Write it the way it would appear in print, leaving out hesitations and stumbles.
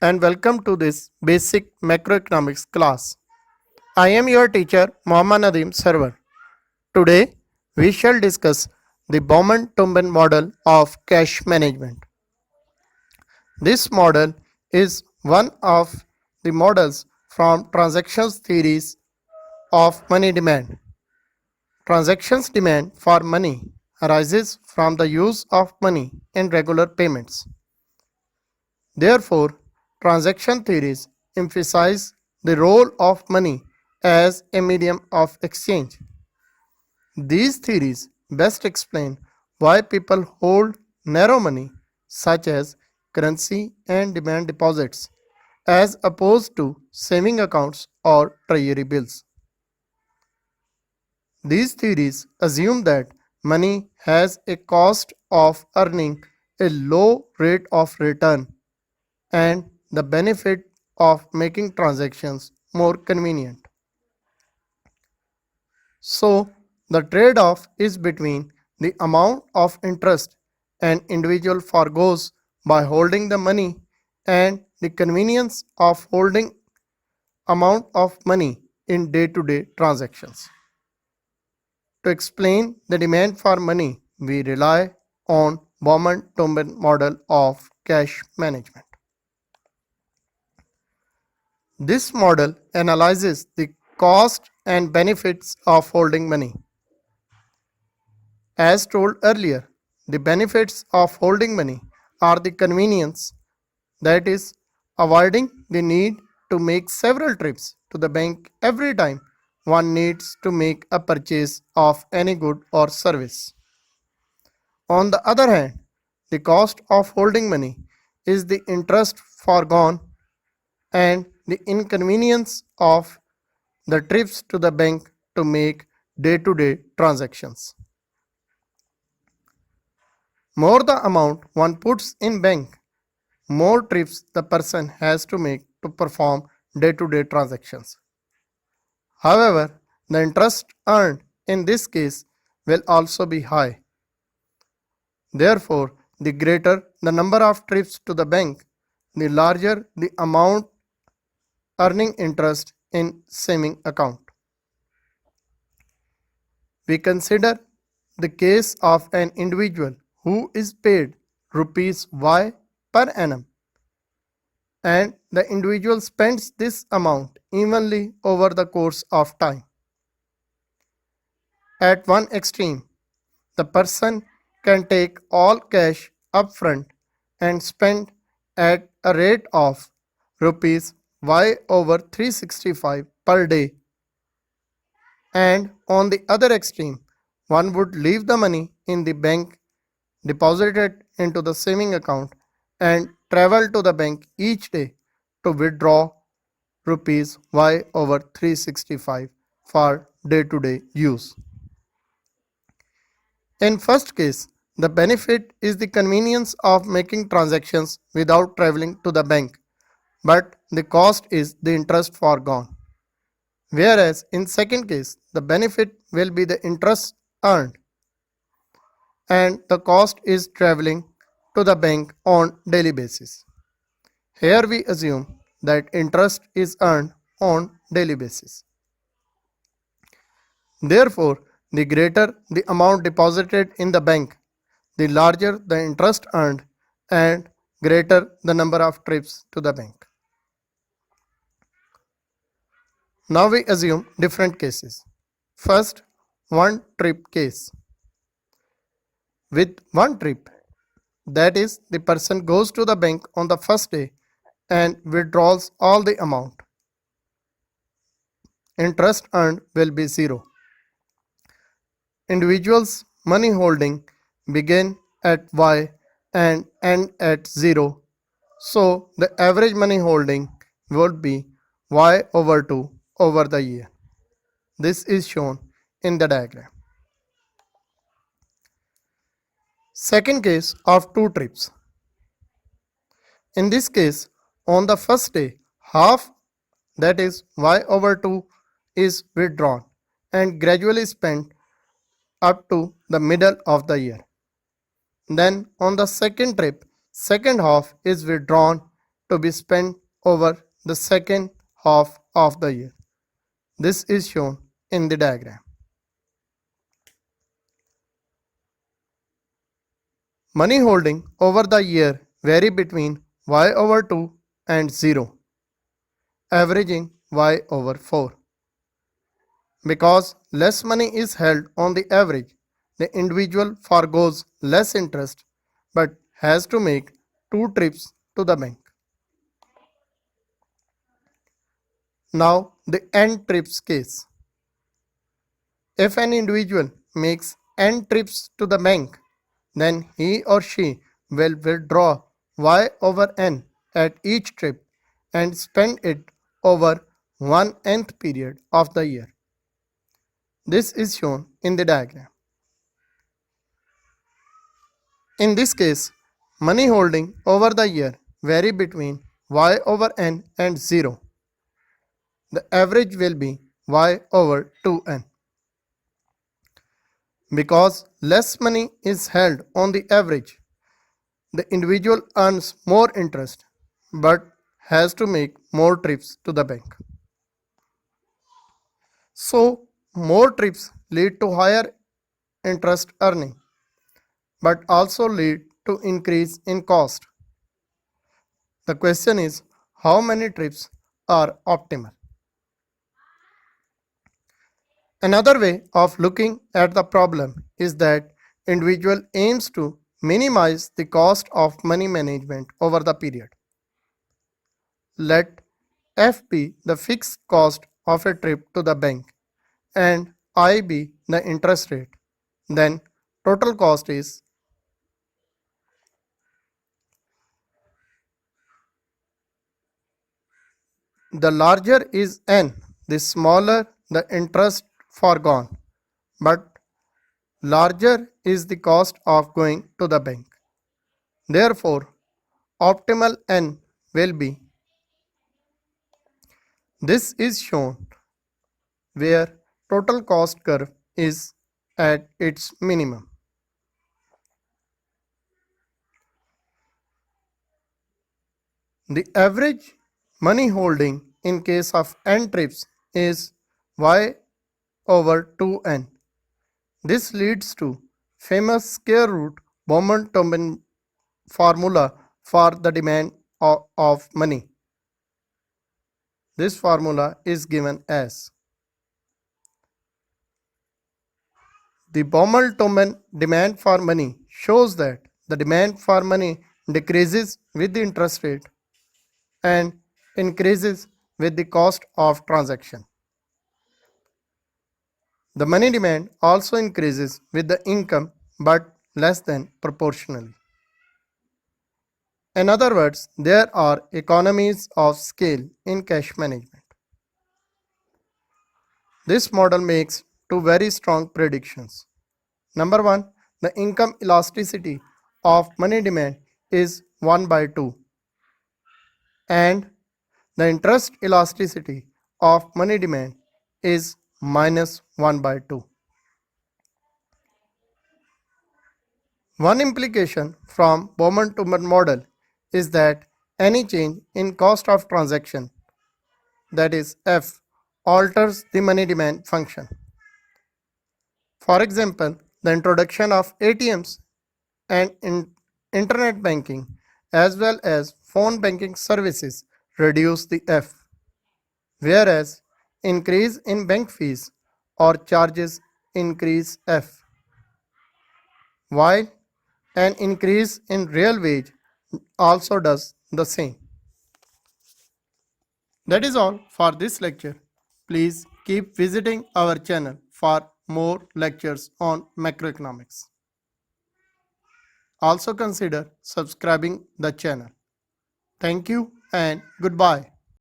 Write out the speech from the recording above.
and welcome to this basic macroeconomics class. I am your teacher Mohammad Nadeem Sarwar. Today we shall discuss the Baumann-Tumben model of cash management. This model is one of the models from transactions theories of money demand. Transactions demand for money arises from the use of money in regular payments. Therefore, transaction theories emphasize the role of money as a medium of exchange. These theories best explain why people hold narrow money, such as currency and demand deposits, as opposed to saving accounts or treasury bills. These theories assume that money has a cost of earning a low rate of return and the benefit of making transactions more convenient. So, the trade off is between the amount of interest an individual forgoes by holding the money and the convenience of holding amount of money in day-to-day transactions. To explain the demand for money, we rely on Baumann-Tumben model of cash management. This model analyzes the cost and benefits of holding money. As told earlier, the benefits of holding money are the convenience, that is, avoiding the need to make several trips to the bank every time one needs to make a purchase of any good or service. On the other hand, the cost of holding money is the interest foregone and the inconvenience of the trips to the bank to make day-to-day transactions. More the amount one puts in bank, more trips the person has to make to perform day-to-day transactions. However, the interest earned in this case will also be high. Therefore, the greater the number of trips to the bank, the larger the amount earning interest in saving account. We consider the case of an individual who is paid rupees Y per annum, and the individual spends this amount evenly over the course of time. At one extreme, the person can take all cash upfront and spend at a rate of rupees Y over 365 per day, and on the other extreme, one would leave the money in the bank, deposit it into the saving account, and travel to the bank each day to withdraw rupees Y over 365 for day-to-day use. In first case, the benefit is the convenience of making transactions without traveling to the bank, but the cost is the interest foregone. Whereas in second case, the benefit will be the interest earned and the cost is traveling to the bank on daily basis. Here we assume that interest is earned on daily basis. Therefore, the greater the amount deposited in the bank, the larger the interest earned and greater the number of trips to the bank. Now we assume different cases. First, one trip case. With one trip, that is, the person goes to the bank on the first day and withdraws all the amount. Interest earned will be zero. Individuals' money holding begin at Y and end at 0. So the average money holding would be Y over 2 over the year. This is shown in the diagram. Second case of two trips. In this case, on the first day, half, that is Y over 2, is withdrawn and gradually spent up to the middle of the year. Then on the second trip, second half is withdrawn to be spent over the second half of the year. This is shown in the diagram. Money holding over the year vary between y over 2 and 0, averaging y over 4. Because less money is held on the average, the individual forgoes less interest but has to make 2 trips to the bank. Now the n trips case. If an individual makes n trips to the bank, then he or she will withdraw y over n at each trip and spend it over 1/nth period of the year. This is shown in the diagram. In this case, money holding over the year vary between y over n and 0. The average will be y over 2n. Because less money is held on the average, the individual earns more interest but has to make more trips to the bank. So, more trips lead to higher interest earning but also lead to increase in cost. The question is, how many trips are optimal? Another way of looking at the problem is that individual aims to minimize the cost of money management over the period. Let F be the fixed cost of a trip to the bank and I be the interest rate. Then total cost is the larger is n, the smaller the interest foregone, but larger is the cost of going to the bank. Therefore, optimal n will be. This is shown where total cost curve is at its minimum. The average money holding in case of n trips is y over 2n. This leads to famous square root Bowman-Tobin formula for the demand of money. This formula is given as the Bowman-Tobin demand for money shows that the demand for money decreases with the interest rate and increases with the cost of transaction. The money demand also increases with the income but less than proportionally. In other words, there are economies of scale in cash management. This model makes two very strong predictions. Number one, the income elasticity of money demand is 1 by 2 and the interest elasticity of money demand is minus 1 by 2. One implication from Bowman-Tobin model is that any change in cost of transaction, that is F, alters the money demand function. For example, the introduction of ATMs and internet banking as well as phone banking services reduce the F, whereas increase in bank fees or charges increase F, while an increase in real wage also does the same. That is all for this lecture. Please keep visiting our channel for more lectures on macroeconomics. Also consider subscribing the channel. Thank you and goodbye.